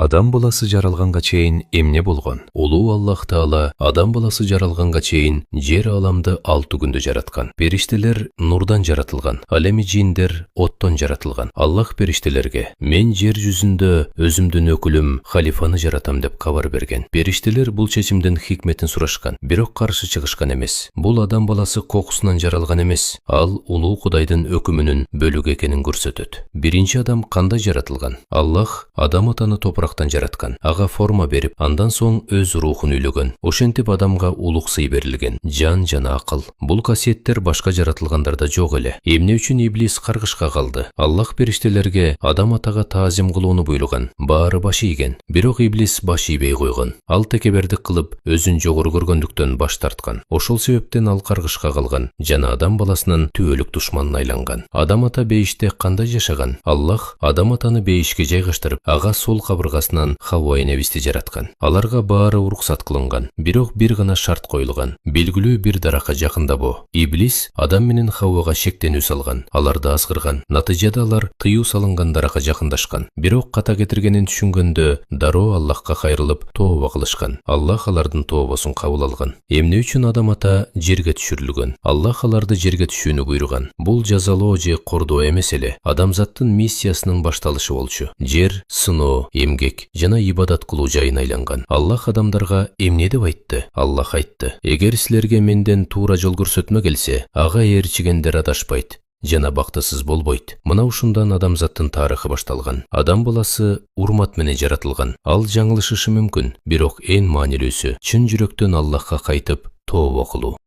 Адам баласы жаралганга чейин эмне болгон? Улуу Аллах Таала адам баласы жаралганга чейин жер аламды 6 күндө жараткан. Периштелер нурдан жаратылган, ал эми жиндер оттон жаратылган. Аллах периштелерге: "Мен жер жүзүндө өзүмдүн өкүлүм халифаны жаратам" деп кабар берген. Периштелер бул чечимдин хикметин сурашкан, бирок каршы чыгышкан эмес. Бул адам баласы кокусунан жаралган эмес. Ал улуу Кудайдын өкүмүнүн бөлүгү экенин көрсөтөт. Биринчи адам кандай жаратылган? Аллах адам атаны топурактан жараткан, ага форма берип, андан соң өз рухун үйлөгөн. Ошентип адамга улук сый берилген, жан жана акыл. Бул касиеттер башка жаратылгандарда жок эле. Эмне үчүн иблис каргышка калды? Аллах периштелерге адам атага таазим кылууну буйруган. Баары баш ийген, бирок иблис баш ийбей койгон. Ал текебердик кылып, өзүн жогору көргөндүктөн баш тарткан. Ошол себептен ал каргышка калган жана адам баласынын түбөлүк душманына айланган. Адам ата бейиште кандай жашаган? Аллах адам атаны бейишке жайгаштырып, ага сол кабыргасынан Хавва энебизди жараткан. Аларга баары уруксат кылынган, бирок бир гана шарт коюлган: белгилүү бир даракка жакындабоо. Иблис адам менен Хаввага шектенүү салган, аларды азгырган. Натыйжада алар тыюу салынган даракка жакындашкан. Бирок ката кетиргенин түшүнгөндө дароо Аллахка кайрылып тооба кылышкан. Аллах алардын тообосун кабыл алган. Эмне үчүн адам ата жерге түшүрүлгөн? Аллах аларды жерге түшүүнү буйруган. Бул жазалоо же кордоо эмес эле, адамзаттын миссиясынын башталышы болчу. Жер сыноо, эмгек жана ибадат кылуу жайына айланган. Аллах адамдарга эмне деп айтты? Аллах айтты: "Эгер силерге менден туура жол көрсөтмө келсе, ага ээрчигендер адашпайт жана бактысыз болбойт." Мына ушундан адамзаттын тарыхы башталган. Адам баласы урмат менен жаратылган. Ал жаңылышышы мүмкүн, бирок эң маанилүүсү чын жүрөктөн Аллахка кайтып тооба кылуу.